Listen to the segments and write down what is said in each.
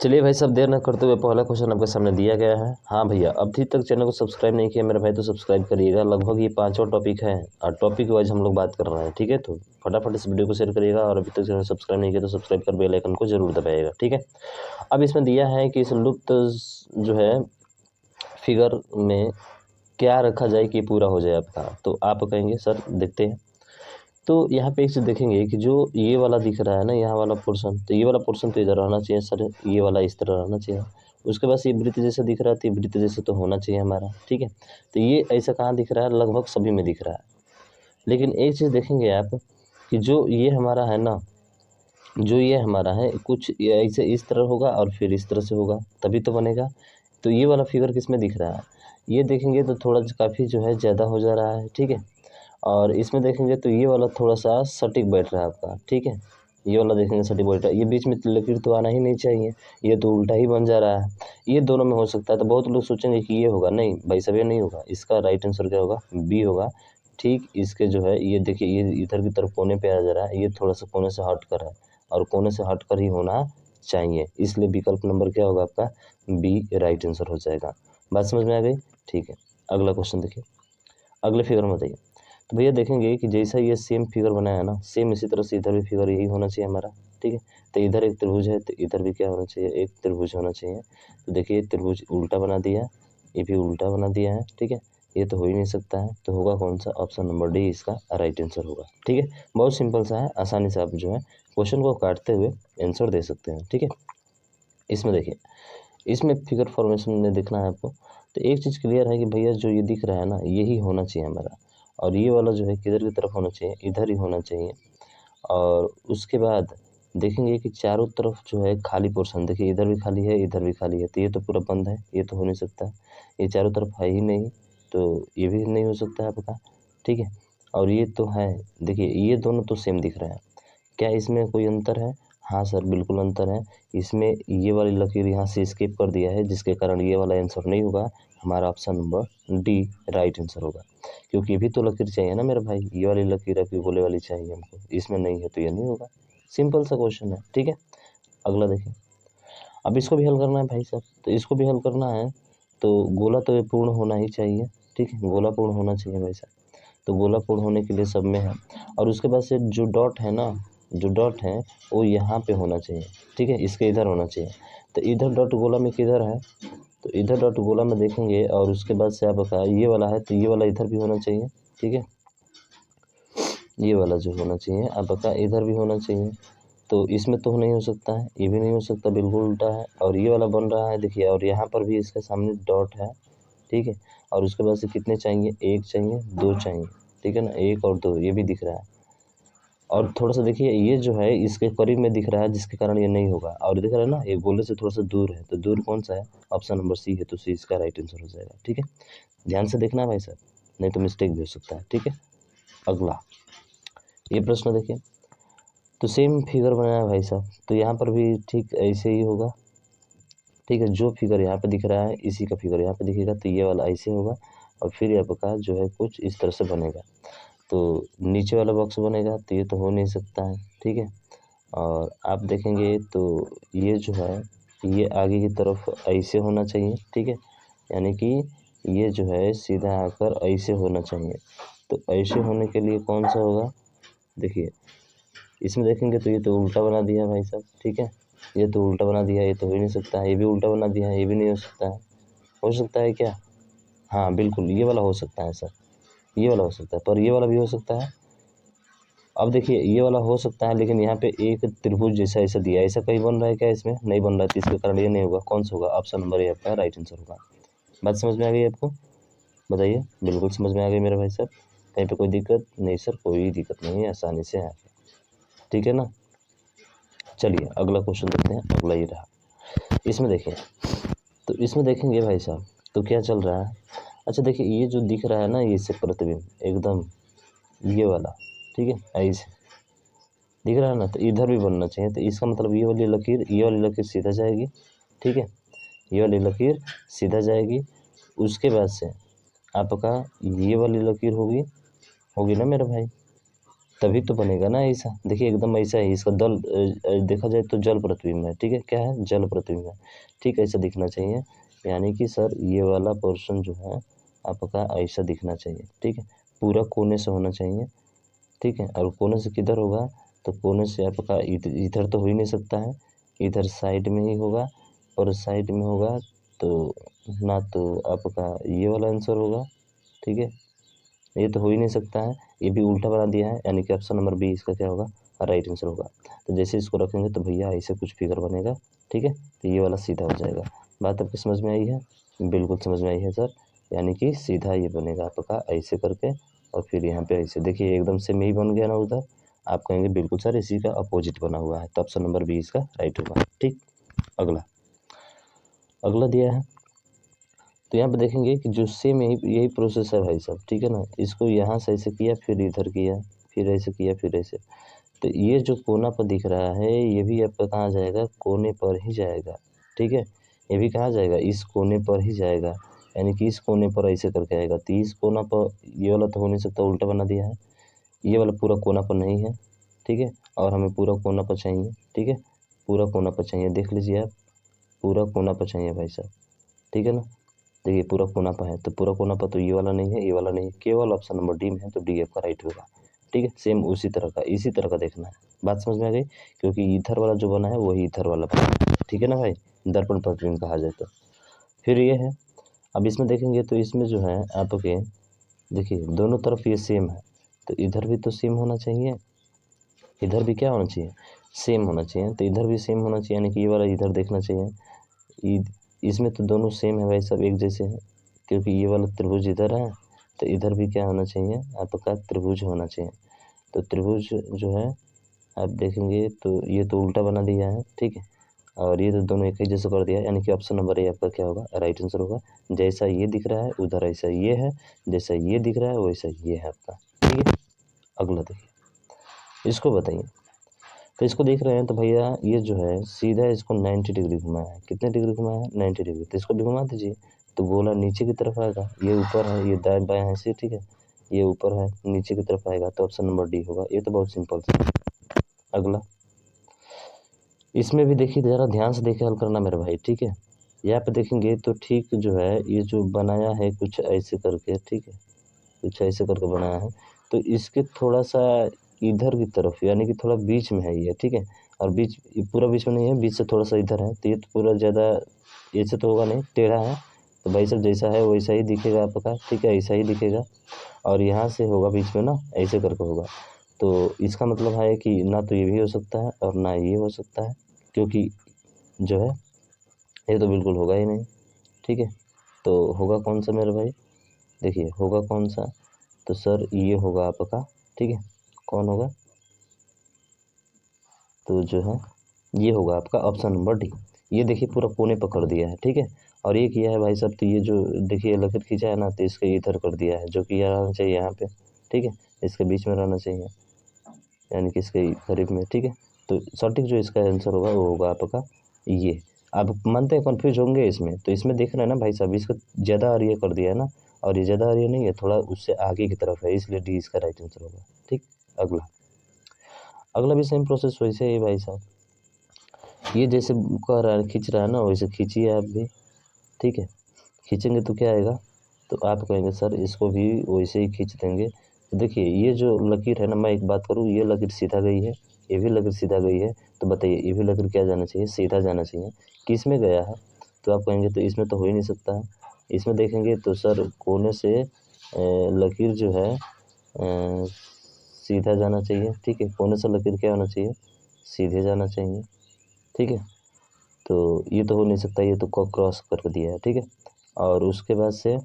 चलिए भाई सब देर न करते हुए पहला क्वेश्चन आपके सामने दिया गया है। हाँ भैया, अभी तक चैनल को सब्सक्राइब नहीं किया मेरे भाई तो सब्सक्राइब करिएगा। लगभग ये 5वां टॉपिक है और टॉपिक वाइज हम लोग बात कर रहे हैं, ठीक है। तो फटाफट इस वीडियो को शेयर करिएगा और अभी तक चैनल सब्सक्राइब नहीं किया तो सब्सक्राइब कर बेल आइकन को जरूर दबाइएगा, ठीक है। अब इसमें दिया है कि इस लुप्त जो है फिगर में क्या रखा जाए कि पूरा हो जाए आपका। तो आप कहेंगे सर देखते हैं। तो यहाँ पे एक चीज़ देखेंगे कि जो ये वाला दिख रहा है ना, यहाँ वाला पोर्शन, तो ये वाला पोर्शन तो इधर रहना चाहिए सर, ये वाला इस तरह रहना चाहिए। उसके बाद ये वृत्त जैसा दिख रहा है तो ये वृत्त जैसा तो होना चाहिए हमारा, ठीक है। तो ये ऐसा कहाँ दिख रहा है, लगभग सभी में दिख रहा है। लेकिन एक चीज़ देखेंगे आप कि जो ये हमारा है ना, जो ये हमारा है कुछ ऐसे इस तरह होगा और फिर इस तरह से होगा तभी तो बनेगा। तो ये वाला फिगर किस में दिख रहा है, ये देखेंगे तो थोड़ा काफ़ी जो है ज़्यादा हो जा रहा है, ठीक है। और इसमें देखेंगे तो ये वाला थोड़ा सा सटीक बैठ रहा है आपका, ठीक है। ये वाला देखेंगे सटीक बैठ रहा है, ये बीच में लकीर तो आना ही नहीं चाहिए, ये तो उल्टा ही बन जा रहा है। ये दोनों में हो सकता है। तो बहुत लोग सोचेंगे कि ये होगा, नहीं भाई सब ये नहीं होगा। इसका राइट आंसर क्या होगा, बी होगा। ठीक इसके जो है ये देखिए, ये इधर की तरफ कोने पे आ जा रहा है, ये थोड़ा सा कोने से हट कर है और कोने से हट कर ही होना चाहिए, इसलिए विकल्प नंबर क्या होगा आपका, बी राइट आंसर हो जाएगा। बात समझ में आ गई, ठीक है। अगला क्वेश्चन देखिए, अगले फिगर में बताइए। तो भैया देखेंगे कि जैसा ये सेम फिगर बनाया है ना, सेम इसी तरह से इधर भी फिगर यही होना चाहिए हमारा, ठीक है। तो इधर एक त्रिभुज है तो इधर भी क्या होना चाहिए, एक त्रिभुज होना चाहिए। तो देखिए त्रिभुज उल्टा बना दिया, ये भी उल्टा बना दिया है, ठीक है। ये तो हो ही नहीं सकता है, तो होगा कौन सा, ऑप्शन नंबर डी इसका राइट आंसर होगा, ठीक है। बहुत सिंपल सा है, आसानी से आप जो है क्वेश्चन को काटते हुए आंसर दे सकते हैं, ठीक है। इसमें देखिए, इसमें फिगर फॉर्मेशन में देखना है आपको। तो एक चीज़ क्लियर है कि भैया जो ये दिख रहा है ना, यही होना चाहिए हमारा, और ये वाला जो है किधर की तरफ होना चाहिए, इधर ही होना चाहिए। और उसके बाद देखेंगे कि चारों तरफ जो है खाली पोर्शन, देखिए इधर भी खाली है इधर भी खाली है, तो ये तो पूरा बंद है, ये तो हो नहीं सकता। ये चारों तरफ है ही नहीं, तो ये भी नहीं हो सकता है आपका, ठीक है। और ये तो है, देखिए ये दोनों तो सेम दिख रहे हैं, क्या इसमें कोई अंतर है, हाँ सर बिल्कुल अंतर है। इसमें ये वाली लकीर यहाँ से स्किप कर दिया है, जिसके कारण ये वाला आंसर नहीं होगा, हमारा option number D right answer होगा। क्योंकि ये भी तो लकीर चाहिए ना मेरे भाई, ये वाली लकीर आपकी गोले वाली चाहिए हमको, इसमें नहीं है तो ये नहीं होगा। सिंपल सा क्वेश्चन है, ठीक है। अगला देखिए, अब इसको भी हल करना है भाई साहब। तो इसको भी हल करना है तो गोला तो ये पूर्ण होना ही चाहिए, ठीक है, गोला पूर्ण होना चाहिए भाई साहब। तो गोला पूर्ण होने के लिए सब में है, और उसके बाद से जो डॉट है ना, जो डॉट है वो यहाँ पे होना चाहिए, ठीक है, इसके इधर होना चाहिए। तो इधर डॉट गोला में किधर है, तो इधर डॉट गोला में देखेंगे, और उसके बाद से आपका ये वाला है तो ये वाला इधर भी होना चाहिए, ठीक है। ये वाला जो होना चाहिए आपका इधर भी होना चाहिए। तो इसमें तो नहीं हो सकता है, ये भी नहीं हो सकता, बिल्कुल उल्टा है। और ये वाला बन रहा है देखिए, और यहाँ पर भी इसके सामने डॉट है, ठीक है। और उसके बाद से कितने चाहिए, एक चाहिए दो चाहिए, ठीक है ना, एक और दो, ये भी दिख रहा है। और थोड़ा सा देखिए ये जो है इसके करीब में दिख रहा है, जिसके कारण ये नहीं होगा। और दिख रहा है ना, ये गोले से थोड़ा सा दूर है, तो दूर कौन सा है, ऑप्शन नंबर सी है, तो सी इसका राइट आंसर हो जाएगा, ठीक है। ध्यान से देखना भाई साहब, नहीं तो मिस्टेक भी हो सकता है, ठीक है। अगला ये प्रश्न देखिए, तो सेम फिगर बनाया है भाई साहब, तो यहाँ पर भी ठीक ऐसे ही होगा, ठीक है। जो फिगर यहाँ पे दिख रहा है इसी का फिगर यहाँ पे दिखेगा, तो ये वाला ऐसे होगा, और फिर आपका जो है कुछ इस तरह से बनेगा। तो नीचे वाला बॉक्स बनेगा, तो ये तो हो नहीं सकता है, ठीक है। और आप देखेंगे तो ये जो है ये आगे की तरफ ऐसे होना चाहिए, ठीक है, यानी कि ये जो है सीधा आकर ऐसे होना चाहिए। तो ऐसे होने के लिए कौन सा होगा, देखिए इसमें देखेंगे तो ये तो उल्टा बना दिया भाई साहब, ठीक है। ये तो उल्टा बना दिया, ये तो हो ही नहीं सकता है। ये भी उल्टा बना दिया है, ये भी नहीं हो सकता है। हो सकता है क्या, हाँ बिल्कुल ये वाला हो सकता है सर, ये वाला हो सकता है, पर ये वाला भी हो सकता है। अब देखिए ये वाला हो सकता है, लेकिन यहाँ पे एक त्रिभुज जैसा ऐसा दिया है, ऐसा कहीं बन रहा है क्या, इसमें नहीं बन रहा है, तो इसके कारण ये नहीं होगा। कौन सा होगा, ऑप्शन नंबर ए आपका राइट आंसर होगा। बात समझ में आ गई आपको, बताइए। बिल्कुल समझ में आ गई मेरे भाई साहब, कहीं पे कोई दिक्कत नहीं सर, कोई दिक्कत नहीं है, आसानी से है, ठीक है ना। चलिए अगला क्वेश्चन देखते हैं, अगला ये रहा। इसमें देखिए, तो इसमें देखेंगे भाई साहब तो क्या चल रहा है। अच्छा देखिए ये जो दिख रहा है ना, ये इससे प्रतिबिंब एकदम ये वाला, ठीक है, ऐसे दिख रहा है ना, तो इधर भी बनना चाहिए। तो इसका मतलब ये वाली लकीर सीधा जाएगी, ठीक है, ये वाली लकीर सीधा जाएगी। उसके बाद से आपका ये वाली लकीर होगी, होगी ना मेरे भाई, तभी तो बनेगा ना ऐसा। देखिए एकदम ऐसा है, इसका दल देखा जाए तो जल प्रतिबिंब है, ठीक है, क्या है, जल प्रतिबिंब है, ठीक है, ऐसा दिखना चाहिए। यानी कि सर ये वाला पोर्शन जो है आपका ऐसा दिखना चाहिए, ठीक है, पूरा कोने से होना चाहिए, ठीक है। और कोने से किधर होगा, तो कोने से आपका इधर तो हो ही नहीं सकता है, इधर साइड में ही होगा, और साइड में होगा तो ना तो आपका ये वाला आंसर होगा, ठीक है, ये तो हो ही नहीं सकता है, ये भी उल्टा बना दिया है, यानी कि ऑप्शन नंबर बी इसका क्या होगा, राइट आंसर होगा। तो जैसे इसको रखेंगे तो भैया ऐसे कुछ फिगर बनेगा, ठीक है, तो ये वाला सीधा हो जाएगा। बात आपको समझ में आई है, बिल्कुल समझ में आई है सर, यानी कि सीधा ये बनेगा आपका ऐसे करके, और फिर यहाँ पे ऐसे, देखिए एकदम से में ही बन गया ना उधर, आप कहेंगे बिल्कुल सर इसी का अपोजिट बना हुआ है, तो ऑप्शन नंबर बी इसका राइट होगा, ठीक। अगला अगला दिया है, तो यहाँ पे देखेंगे कि जो सेम यही प्रोसेस है भाई साहब, ठीक है ना, इसको यहाँ से ऐसे किया, फिर इधर किया, फिर ऐसे किया, फिर ऐसे, तो ये जो कोना पर दिख रहा है ये भी आपका कहाँ जाएगा, कोने पर ही जाएगा, ठीक है, ये भी कहाँ जाएगा, इस कोने पर ही जाएगा, यानी कि इस कोने पर ऐसे करके आएगा, तो इस कोना पर ये वाला तो हो नहीं सकता, उल्टा बना दिया है, ये वाला पूरा कोना पर नहीं है, ठीक है, और हमें पूरा कोना पर चाहिए, ठीक है, पूरा कोना पर चाहिए, देख लीजिए आप, पूरा कोना पर चाहिए भाई साहब, ठीक है ना। देखिए पूरा कोना पर है, तो पूरा कोना पर तो ये वाला नहीं है, ये वाला नहीं है, केवल ऑप्शन नंबर डी में है, तो डी आपका राइट होगा, ठीक है। सेम उसी तरह का, इसी तरह का देखना है, बात समझ में आ गई, क्योंकि इधर वाला जो बना है वही इधर वाला बना है, ठीक है ना भाई, दर्पण प्रतिबिंब कहा जाए तो। फिर ये है, अब इसमें देखेंगे तो इसमें जो है आपके, देखिए दोनों तरफ ये सेम है, तो इधर भी तो सेम होना चाहिए, इधर भी क्या होना चाहिए, सेम होना चाहिए, तो इधर भी सेम होना चाहिए, यानी कि ये वाला इधर देखना चाहिए, इसमें तो दोनों सेम है भाई सब, एक जैसे हैं, क्योंकि ये वाला त्रिभुज इधर है, तो इधर भी क्या होना चाहिए आपका, त्रिभुज होना चाहिए, तो त्रिभुज जो है आप देखेंगे तो ये तो उल्टा बना दिया है, ठीक है, और ये तो दोनों एक ही जैसे कर दिया, यानी कि ऑप्शन नंबर ए आपका क्या होगा, राइट आंसर होगा। जैसा ये दिख रहा है उधर ऐसा ये है, जैसा ये दिख रहा है वैसा ये है आपका, ठीक है। अगला देखिए, इसको बताइए, तो इसको देख रहे हैं तो भैया ये जो है सीधा इसको 90 डिग्री घुमाया है, कितने डिग्री घुमाया है, 90 डिग्री, तो इसको भी घुमा दीजिए, तो गोला नीचे की तरफ आएगा, ये ऊपर है, ये दाएं बाएं है से, ठीक है, ये ऊपर है, नीचे की तरफ आएगा, तो ऑप्शन नंबर डी होगा, ये तो बहुत सिंपल है। अगला, इसमें भी देखिए ज़रा ध्यान से देखे हल करना मेरे भाई, ठीक है, यहाँ पे देखेंगे तो ठीक जो है ये जो बनाया है कुछ ऐसे करके, ठीक है, कुछ ऐसे करके बनाया है, तो इसके थोड़ा सा इधर की तरफ, यानी कि थोड़ा बीच में है ये, ठीक है, और बीच, ये पूरा बीच में नहीं है, बीच से थोड़ा सा इधर है, तो ये तो पूरा ज़्यादा ऐसे तो होगा नहीं, टेढ़ा है, तो भाई साहब जैसा है वैसा ही दिखेगा आपका, ठीक है, ऐसा ही दिखेगा, और यहाँ से होगा बीच में ना, ऐसे करके होगा, तो इसका मतलब है कि ना तो ये भी हो सकता है और ना ये हो सकता है, क्योंकि जो है ये तो बिल्कुल होगा ही नहीं, ठीक है, तो होगा कौन सा मेरे भाई, देखिए होगा कौन सा, तो सर ये होगा आपका, ठीक है, कौन होगा, तो जो है ये होगा आपका ऑप्शन नंबर डी, ये देखिए पूरा कोने पर कर दिया है, ठीक है, और ये किया है भाई साहब, तो ये जो देखिए लकीर खींचा है ना, तो इसके इधर कर दिया है, जो कि यहाँ रहना चाहिए यहाँ पे, ठीक है, इसके बीच में रहना चाहिए, यानी कि इसके करीब में, ठीक है, तो सटीक जो इसका आंसर होगा वो होगा आपका ये। आप मानते हैं कन्फ्यूज होंगे इसमें, तो इसमें देख रहे हैं ना भाई साहब, इसका ज़्यादा एरिया कर दिया है ना, और ये ज़्यादा एरिया नहीं है, थोड़ा उससे आगे की तरफ है, इसलिए डी इसका राइट आंसर होगा, ठीक। अगला, अगला भी सेम प्रोसेस वैसे ही भाई साहब, ये जैसे कह रहा है खींच रहा है ना, वैसे खींचिए आप भी, ठीक है, खींचेंगे तो क्या आएगा, तो आप कहेंगे सर इसको भी वैसे ही खींच देंगे, तो देखिए ये जो लकीर है ना, मैं एक बात करूँ, ये लकीर सीधा गई है, ये भी लकीर सीधा गई है, तो बताइए ये भी लकीर क्या जाना चाहिए, सीधा जाना चाहिए, किस में गया है, तो आप कहेंगे तो इसमें तो हो ही नहीं सकता है, इसमें देखेंगे तो सर कोने से लकीर जो है सीधा जाना चाहिए, ठीक है, कोने से लकीर क्या होना चाहिए, सीधे जाना चाहिए, ठीक है, तो ये तो हो नहीं सकता, ये तो क्रॉस करके दिया है, ठीक है, और उसके बाद से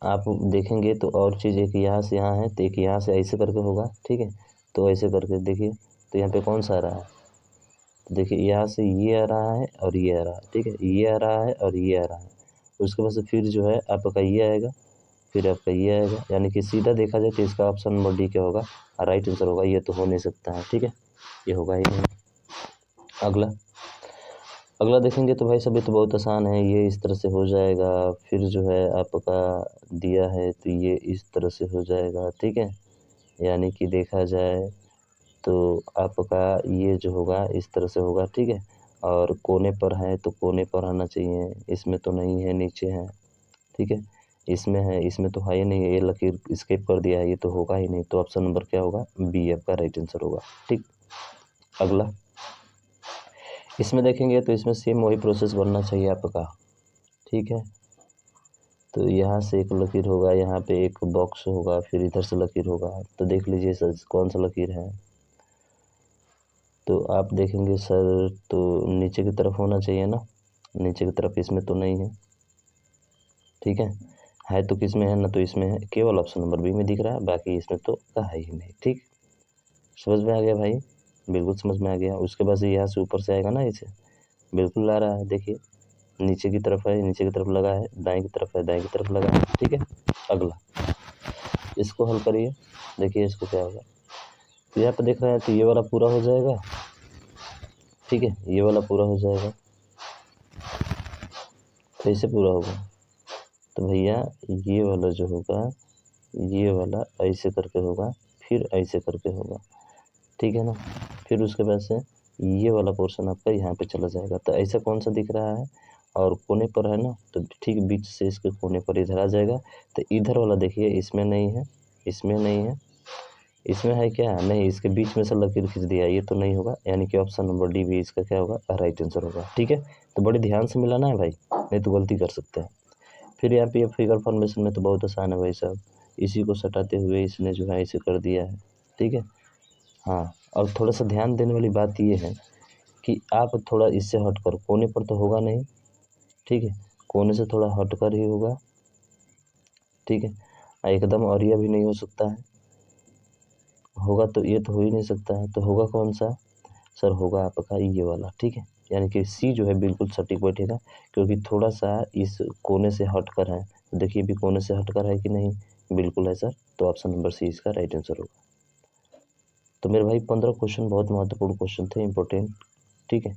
आप देखेंगे तो और चीज़ एक यहाँ से यहाँ है, तो एक यहाँ से ऐसे करके होगा, ठीक है, तो ऐसे करके देखिए, तो यहाँ पे कौन सा आ रहा है, तो देखिए यहाँ से ये आ रहा है और ये आ रहा है, ठीक है, ये आ रहा है और ये आ रहा है, उसके बाद से फिर जो है आपका ये आएगा, फिर आपका ये आएगा, यानी कि सीधा देखा जाए तो इसका ऑप्शन नंबर डी क्या होगा, राइट आंसर होगा, ये तो हो नहीं सकता है, ठीक है, ये होगा ही नहीं। अगला, अगला देखेंगे तो भाई साहब ये तो बहुत आसान है, ये इस तरह से हो जाएगा, फिर जो है आपका दिया है तो ये इस तरह से हो जाएगा, ठीक है, यानी कि देखा जाए तो आपका ये जो होगा इस तरह से होगा, ठीक है। और कोने पर है तो कोने पर आना चाहिए, इसमें तो नहीं है, नीचे है, ठीक है। इसमें है, इसमें तो है ही नहीं, ये लकीर स्किप कर दिया है, ये तो होगा ही नहीं। तो ऑप्शन नंबर क्या होगा, बी आपका राइट आंसर होगा, ठीक। अगला इसमें देखेंगे तो इसमें सेम वही प्रोसेस बनना चाहिए आपका, ठीक है। तो यहाँ से एक लकीर होगा, यहाँ पे एक बॉक्स होगा, फिर इधर से लकीर होगा। तो देख लीजिए सर कौन सा लकीर है। तो आप देखेंगे सर तो नीचे की तरफ होना चाहिए ना, नीचे की तरफ, इसमें तो नहीं है, ठीक है तो किस में है ना, तो इसमें है, केवल ऑप्शन नंबर बी में दिख रहा है, बाकी इसमें तो है ही नहीं, ठीक। समझ में आ गया भाई, बिल्कुल समझ में आ गया। उसके बाद से यहाँ से ऊपर से आएगा ना, इसे बिल्कुल ला रहा है, देखिए नीचे की तरफ है, नीचे की तरफ लगा है, दाएं की तरफ है, दाएं की तरफ लगा है, ठीक है। अगला इसको हल करिए, देखिए इसको क्या होगा। तो यहाँ पे देख रहे हैं तो ये वाला पूरा हो जाएगा, ठीक है, ये वाला पूरा हो जाएगा, कैसे पूरा होगा, तो भैया ये वाला जो होगा, ये वाला ऐसे करके होगा, फिर ऐसे करके होगा, ठीक है ना। फिर उसके बाद से ये वाला पोर्शन आपका यहाँ पे चला जाएगा। तो ऐसा कौन सा दिख रहा है और कोने पर है ना, तो ठीक बीच से इसके कोने पर इधर आ जाएगा। तो इधर वाला देखिए, इसमें नहीं है, इसमें नहीं है, इसमें है क्या, नहीं, इसके बीच में से लकीर खींच दिया, ये तो नहीं होगा, यानी कि ऑप्शन नंबर डी भी इसका क्या होगा, राइट आंसर होगा, ठीक है। तो बड़े ध्यान से मिलाना है भाई, नहीं तो गलती कर सकते हैं। फिर यहाँ पे फिगर फॉर्मेशन में तो बहुत आसान है भाई साहब, इसी को सटाते हुए इसने जो है इसे कर दिया है, ठीक है। हाँ, और थोड़ा सा ध्यान देने वाली बात ये है कि आप थोड़ा इससे हटकर, कोने पर तो होगा नहीं, ठीक है, कोने से थोड़ा हटकर ही होगा, ठीक है। एकदम और यह भी नहीं हो सकता है, होगा तो ये तो हो ही नहीं सकता है, तो होगा कौन सा सर, होगा आपका ये वाला, ठीक है। यानी कि सी जो है बिल्कुल सटीक बैठेगा, क्योंकि थोड़ा सा इस कोने से हटकर है। तो देखिए भी कोने से हटकर है कि नहीं, बिल्कुल है सर। तो ऑप्शन नंबर सी इसका राइट आंसर होगा। तो मेरे भाई 15 क्वेश्चन बहुत महत्वपूर्ण क्वेश्चन थे, इंपॉर्टेंट, ठीक है।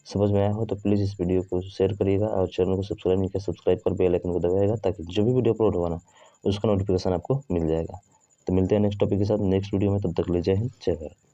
समझ में आया हो तो प्लीज़ इस वीडियो को शेयर करिएगा, और चैनल को सब्सक्राइब नहीं किया सब्सक्राइब कर बेल आइकन को दबाइएगा, ताकि जो भी वीडियो अपलोड होगा ना, उसका नोटिफिकेशन आपको मिल जाएगा। तो मिलते हैं नेक्स्ट टॉपिक के साथ नेक्स्ट वीडियो में, तब तक ले जय हिंद जय भारत।